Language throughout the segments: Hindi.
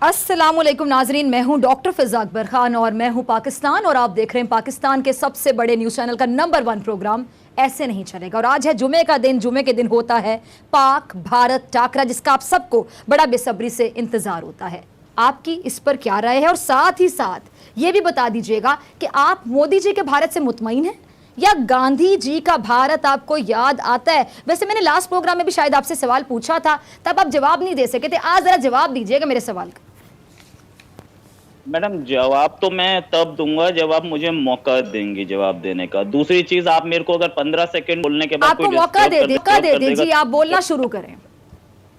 अस्सलामुअलैकुम नाजरीन, मैं हूं डॉक्टर फिजा अकबर खान और मैं हूं पाकिस्तान और आप देख रहे हैं पाकिस्तान के सबसे बड़े न्यूज़ चैनल का नंबर 1 प्रोग्राम ऐसे नहीं चलेगा। और आज है जुमे का दिन। जुमे के दिन होता है पाक भारत टाकरा, जिसका आप सबको बड़ा बेसब्री से इंतजार होता है। आपकी इस पर क्या राय है और साथ ही साथ ये भी बता दीजिएगा कि आप मोदी जी के भारत से मुतमईन हैं या गांधी जी का भारत आपको याद आता है। वैसे मैंने लास्ट प्रोग्राम में भी शायद आपसे सवाल पूछा था, तब आप जवाब नहीं दे सके थे। आज जरा जवाब दीजिएगा मेरे सवाल का। मैडम जवाब तो मैं तब दूंगा जब आप मुझे मौका देंगे जवाब देने का। दूसरी चीज, आप मेरे को अगर 15 सेकंड बोलने के बाद आपको मौका दे दे जी, आप बोलना शुरू करें।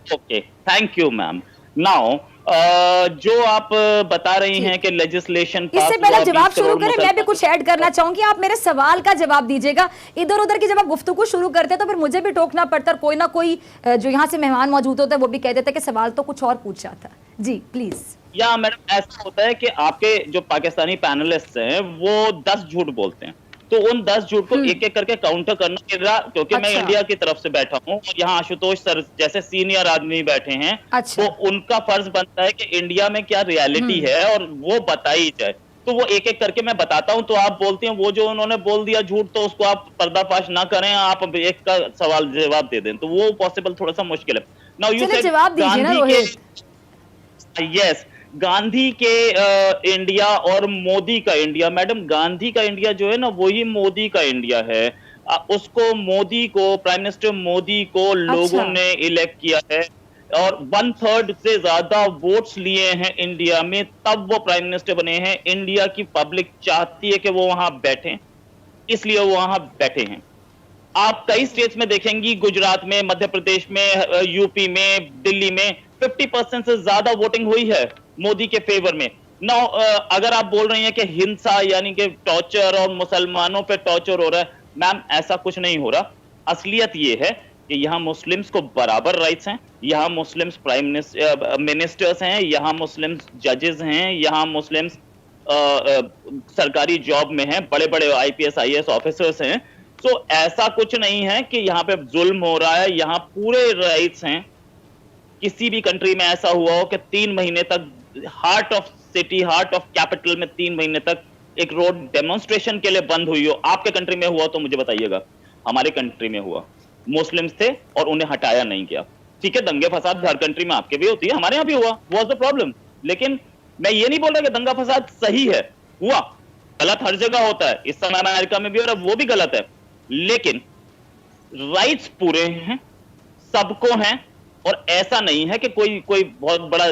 Okay, thank you ma'am. Now जो आप बता रही हैं कि लेजिस्लेशन इससे पहले जवाब शुरू करें, मैं भी कुछ ऐड करना चाहूंगी। आप मेरे सवाल का जवाब दीजिएगा। इधर उधर की जब आप गुफ्तगू शुरू करते हैं तो फिर मुझे भी टोकना पड़ता है। कोई ना कोई जो यहाँ से मेहमान मौजूद होता है वो भी कह देता है कि सवाल तो कुछ और पूछा था। जी प्लीज। या मैडम ऐसा होता है कि आपके जो पाकिस्तानी पैनलिस्ट हैं वो 10 झूठ बोलते हैं, तो उन 10 झूठ को एक एक करके काउंटर करना मेरा, क्योंकि मैं इंडिया की तरफ से बैठा हूँ और यहाँ आशुतोष सर जैसे सीनियर आदमी बैठे हैं, तो उनका फर्ज बनता है कि इंडिया में क्या रियलिटी है और वो बताई जाए। तो वो एक एक करके मैं बताता हूँ, तो आप बोलते हैं वो जो उन्होंने बोल दिया झूठ तो उसको आप पर्दाफाश ना करें, आप एक का सवाल जवाब दे दें, तो वो पॉसिबल थोड़ा सा मुश्किल है। नाउ यू सेड जवाब दीजिए ना रोहित। यस, गांधी के इंडिया और मोदी का इंडिया। मैडम गांधी का इंडिया जो है ना वही मोदी का इंडिया है। उसको मोदी को, प्राइम मिनिस्टर मोदी को लोगों ने इलेक्ट किया है और 1/3 से ज्यादा वोट्स लिए हैं इंडिया में, तब वो प्राइम मिनिस्टर बने हैं। इंडिया की पब्लिक चाहती है कि वो वहां बैठे, इसलिए वो वहां बैठे हैं। आप कई स्टेट्स में देखेंगी, गुजरात में, मध्य प्रदेश में, यूपी में, दिल्ली में 50% से ज्यादा वोटिंग हुई है मोदी के फेवर में। नाउ अगर आप बोल रही हैं कि हिंसा यानी कि टॉर्चर और मुसलमानों पे टॉर्चर हो रहा है, मैम ऐसा कुछ नहीं हो रहा। असलियत ये है कि यहाँ मुस्लिम्स को बराबर राइट्स हैं, यहाँ मुस्लिम्स प्राइम मिनिस्टर्स हैं, यहाँ मुस्लिम्स जजेस हैं, यहाँ मुस्लिम्स सरकारी जॉब में हैं, बड़े बड़े IPS IAS ऑफिसर्स हैं। तो ऐसा कुछ नहीं है कि यहाँ पे जुल्म हो रहा है, यहाँ पूरे राइट्स हैं। किसी भी कंट्री में ऐसा हुआ हो कि 3 महीने तक heart of city, heart of capital में 3 महीने तक एक रोड डेमोन्स्ट्रेशन के लिए बंद हुई हो? आपके कंट्री में हुआ तो मुझे बताइएगा। हमारे कंट्री में हुआ, मुस्लिम्स थे और उन्हें हटाया नहीं गया। ठीक है, दंगे फसाद हर कंट्री में आपके भी होती है, हमारे यहाँ भी हुआ, व्हाट्स द प्रॉब्लम? लेकिन मैं ये नहीं बोल रहा कि दंगा फसाद सही है, हुआ, गलत हर जगह होता है, इस समय अमेरिका में भी हो रहा है, वो भी गलत है। लेकिन राइट्स पूरे हैं, सबको हैं, और ऐसा नहीं है कि कोई कोई बहुत बड़ा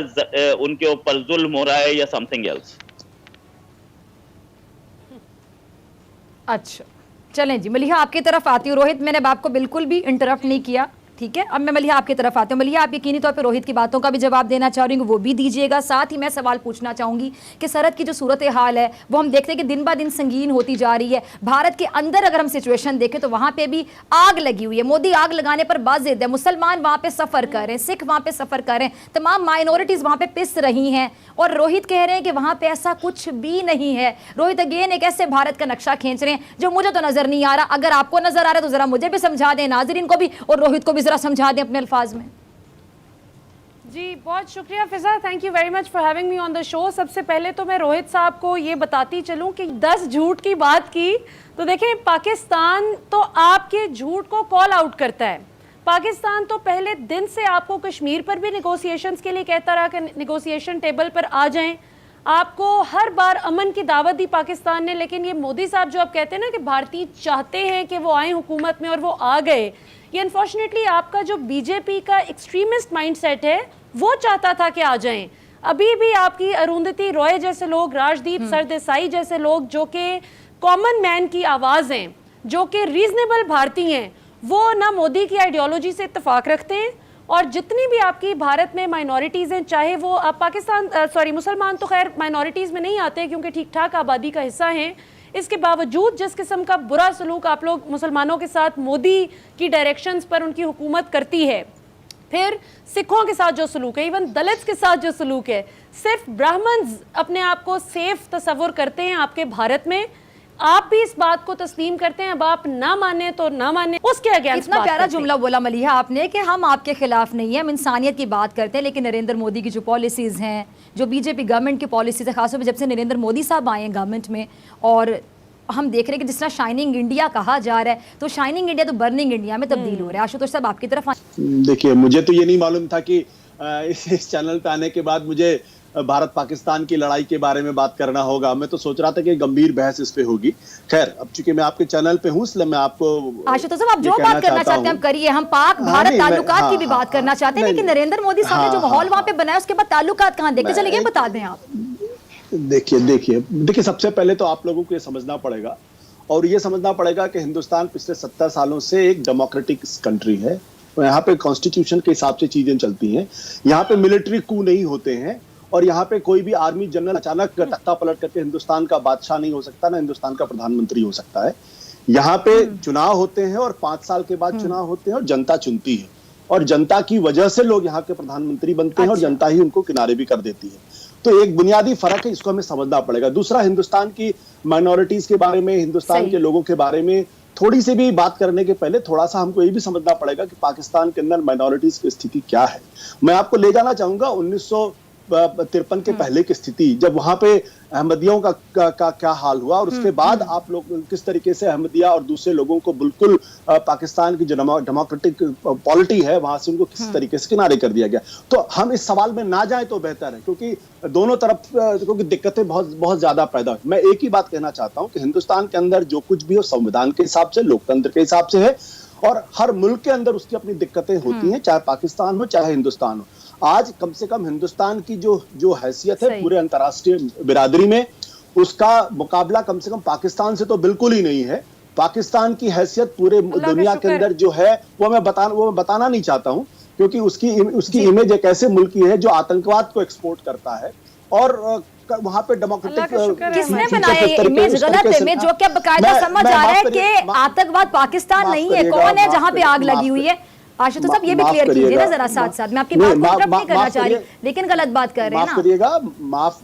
उनके ऊपर जुल्म हो रहा है या समथिंग एल्स। अच्छा चलें जी, मलिहा आपकी तरफ आती हूँ। रोहित, मैंने आपको बिल्कुल भी इंटरप्ट नहीं किया, ठीक है। अब मैं मलिहा आपकी तरफ आती हूँ। मलिहा, आप यकीनी तौर पे रोहित की बातों का भी जवाब देना चाह रही हूँ, वो भी दीजिएगा। साथ ही मैं सवाल पूछना चाहूँगी कि सरहद की जो सूरत हाल है वो हम देखते हैं कि दिन ब दिन संगीन होती जा रही है। भारत के अंदर अगर हम सिचुएशन देखें तो वहाँ पर भी आग लगी हुई है। मोदी आग लगाने पर बाजिद है। मुसलमान वहाँ पर सफ़र कर रहे हैं, सिख वहाँ पर सफ़र कर रहे हैं, तमाम माइनॉरिटीज़ वहाँ पर पिस रही हैं, और रोहित कह रहे हैं कि वहाँ पे ऐसा कुछ भी नहीं है। रोहित अगेन एक ऐसे भारत का नक्शा खींच रहे हैं जो मुझे तो नजर नहीं आ रहा। अगर आपको नजर आ रहा है तो जरा मुझे भी समझा दें, नाजरीन को भी, और रोहित को भी जरा समझा दें अपने अल्फाज में। जी बहुत शुक्रिया Fiza, thank you very much for having me on the show. सबसे पहले तो मैं रोहित साहब को ये बताती चलूं कि 10 झूठ की बात की तो देखें, पाकिस्तान तो आपके झूठ को कॉल आउट करता है। पाकिस्तान तो पहले दिन से आपको कश्मीर पर भी निगोशिएशंस के लिए कहता रहा कि निगोशिएशन टेबल पर आ जाएं। आपको हर बार अमन की दावत दी पाकिस्तान ने, लेकिन ये मोदी साहब जो आप कहते हैं ना कि भारतीय चाहते हैं कि वो आए हुकूमत में और वो आ गए, ये अनफॉर्चुनेटली आपका जो बीजेपी का एक्सट्रीमिस्ट माइंडसेट है वो चाहता था कि आ जाएं। अभी भी आपकी अरुंधति रॉय जैसे लोग, राजदीप सरदेसाई जैसे लोग जो कि कॉमन मैन की आवाज़ हैं, जो कि रीजनेबल भारतीय हैं, वो ना मोदी की आइडियोलॉजी से इत्तेफाक रखते हैं। और जितनी भी आपकी भारत में माइनॉरिटीज़ हैं, चाहे वो आप पाकिस्तान मुसलमान तो खैर माइनॉरिटीज़ में नहीं आते क्योंकि ठीक ठाक आबादी का हिस्सा हैं, इसके बावजूद जिस किस्म का बुरा सलूक आप लोग मुसलमानों के साथ मोदी की डायरेक्शंस पर उनकी हुकूमत करती है, फिर सिखों के साथ जो सलूक है, इवन दलित्स के साथ जो सलूक है, सिर्फ ब्राह्मण्स अपने आप को सेफ तस्वुर करते हैं आपके भारत में। आप भी इस बात को तस्लीम करते हैं? अब आप ना माने तो ना माने, उसके अगेंस्ट इतना प्यारा जुमला बोला मलिहा आपने कि हम आपके खिलाफ नहीं है, हम इंसानियत की बात करते हैं, लेकिन नरेंद्र मोदी की जो पॉलिसीज़ हैं, जो बीजेपी गवर्नमेंट की पॉलिसीज़ है, खासतौर पर जब से नरेंद्र मोदी साहब आए हैं गवर्नमेंट में, और हम देख रहे हैं कि जिस तरह शाइनिंग इंडिया कहा जा रहा है, तो शाइनिंग इंडिया तो बर्निंग इंडिया में तब्दील हो रहा है। आशुतोष साहब आपकी तरफ देखिए, मुझे तो ये नहीं मालूम था कि इस चैनल पे आने के बाद मुझे भारत पाकिस्तान की लड़ाई के बारे में बात करना होगा। मैं तो सोच रहा था कि गंभीर बहस इस पे होगी। खैर, अब चूंकि मैं आपके चैनल पे हूँ, इसलिए मैं आपको आशुतोष साहब, आप जो बात करना चाहते हैं हम करिए। हम पाक भारत ताल्लुकात की भी बात करना चाहते हैं, लेकिन नरेंद्र मोदी साहब ने जो माहौल वहां पे बनाया, उसके बाद ताल्लुकात कहाँ देखते चले गए, बता दें आप। देखिए, सबसे पहले तो आप लोगों को ये समझना पड़ेगा, और ये समझना पड़ेगा कि हिंदुस्तान पिछले 70 सालों से एक डेमोक्रेटिक कंट्री है। यहाँ पे कॉन्स्टिट्यूशन के हिसाब से चीजें चलती हैं। यहाँ पे मिलिट्री कू नहीं होते हैं, और यहाँ पे कोई भी आर्मी जनरल अचानक तख्ता पलट करके हिंदुस्तान का बादशाह नहीं हो सकता, ना हिंदुस्तान का प्रधानमंत्री हो सकता है। यहाँ पे चुनाव होते हैं, और 5 साल के बाद चुनाव होते हैं, और जनता चुनती है, और जनता की वजह से लोग यहाँ के प्रधानमंत्री बनते हैं, और जनता ही उनको किनारे भी कर देती है। तो एक बुनियादी फर्क है, इसको हमें समझना पड़ेगा। दूसरा, हिंदुस्तान की माइनॉरिटीज के बारे में, हिंदुस्तान के लोगों के बारे में थोड़ी सी भी बात करने के पहले थोड़ा सा हमको ये भी समझना पड़ेगा कि पाकिस्तान के अंदर माइनॉरिटीज की स्थिति क्या है। मैं आपको ले जाना चाहूंगा 1953 के पहले की स्थिति, जब वहां पे अहमदियों का क्या हाल हुआ, और उसके बाद आप लोग किस तरीके से अहमदिया और दूसरे लोगों को बिल्कुल पाकिस्तान की जो डेमोक्रेटिक पॉलिटी है वहां से उनको किस तरीके से किनारे कर दिया गया। तो हम इस सवाल में ना जाएं तो बेहतर है, क्योंकि दोनों तरफ क्योंकि दिक्कतें बहुत ज्यादा पैदा हुई। मैं एक ही बात कहना चाहता हूं कि हिंदुस्तान के अंदर जो कुछ भी हो संविधान के हिसाब से, लोकतंत्र के हिसाब से है, और हर मुल्क के अंदर उसकी अपनी दिक्कतें होती हैं, चाहे पाकिस्तान हो चाहे हिंदुस्तान हो। आज कम से कम हिंदुस्तान की जो हैसियत है पूरे अंतर्राष्ट्रीय बिरादरी में, उसका मुकाबला कम से कम पाकिस्तान से तो बिल्कुल ही नहीं है। पाकिस्तान की हैसियत पूरे दुनिया के अंदर जो है वो मैं बताना नहीं चाहता हूं, क्योंकि उसकी इमेज एक ऐसे मुल्क की है जो आतंकवाद को एक्सपोर्ट करता है, और वहां पे डेमोक्रेटिक किसने बनाया ये इमेज? गलत इमेज, जो क्या बकायदा समझ आ रहा है कि आतंकवाद पाकिस्तान नहीं है। कौन है जहां पे आग लगी हुई है? आशुतोष साहब ये भी क्लियर कीजिए ना जरा साथ साथ। मैं आपकी बात को इंटरप्ट नहीं करना चाह रही, लेकिन गलत बात कर रहे हैं ना।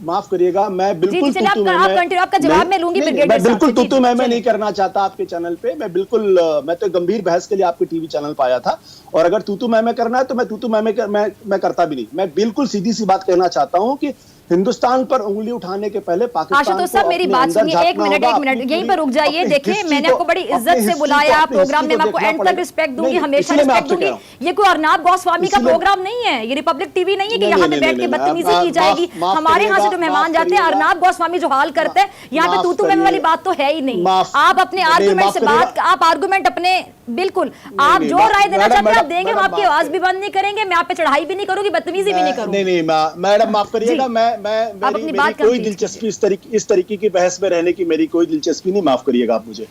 माफ करिएगा, मैं बिल्कुल आपका जवाब मैं लूंगी। मैं बिल्कुल तू मैं नहीं करना चाहता आपके चैनल पे। मैं तो गंभीर बहस के लिए आपके टीवी चैनल पे आया था, और अगर तू मैं करना है तो मैं तू मैं करता भी नहीं। मैं बिल्कुल सीधी सी बात कहना चाहता हूँ कि हिंदुस्तान पर उंगली उठाने के पहले पाकिस्तान आशुतोष साहब मेरी बात सुनिए, एक मिनट यहीं पर रुक जाइए। देखिए, मैंने आपको बड़ी इज्जत से बुलाया प्रोग्राम में, मैं आपको एंड तक रिस्पेक्ट दूंगी, हमेशा रिस्पेक्ट दूंगी। ये कोई अर्नाब गोस्वामी का प्रोग्राम नहीं है, ये रिपब्लिक टीवी नहीं है कि यहाँ पे बैठ के बदतमीजी की जाएगी। हमारे यहाँ से जो मेहमान जाते हैं, अर्नाब गोस्वामी जो हाल करते हैं, यहाँ पे तू मैं वाली बात तो है ही नहीं। आप अपने आर्गुमेंट से बात, आप आर्गुमेंट अपने बिल्कुल, आप जो राय देना चाहते हैं आप देंगे, हम आपकी आवाज भी बंद नहीं करेंगे, मैं आप पे चढ़ाई भी नहीं करूंगी, बदतमीजी भी नहीं करूंगी। नहीं मैडम, माफ करिएगा, मेरी कोई दिलचस्पी इस तरीके की बहस में रहने की मेरी कोई दिलचस्पी नहीं, माफ करिएगा आप मुझे।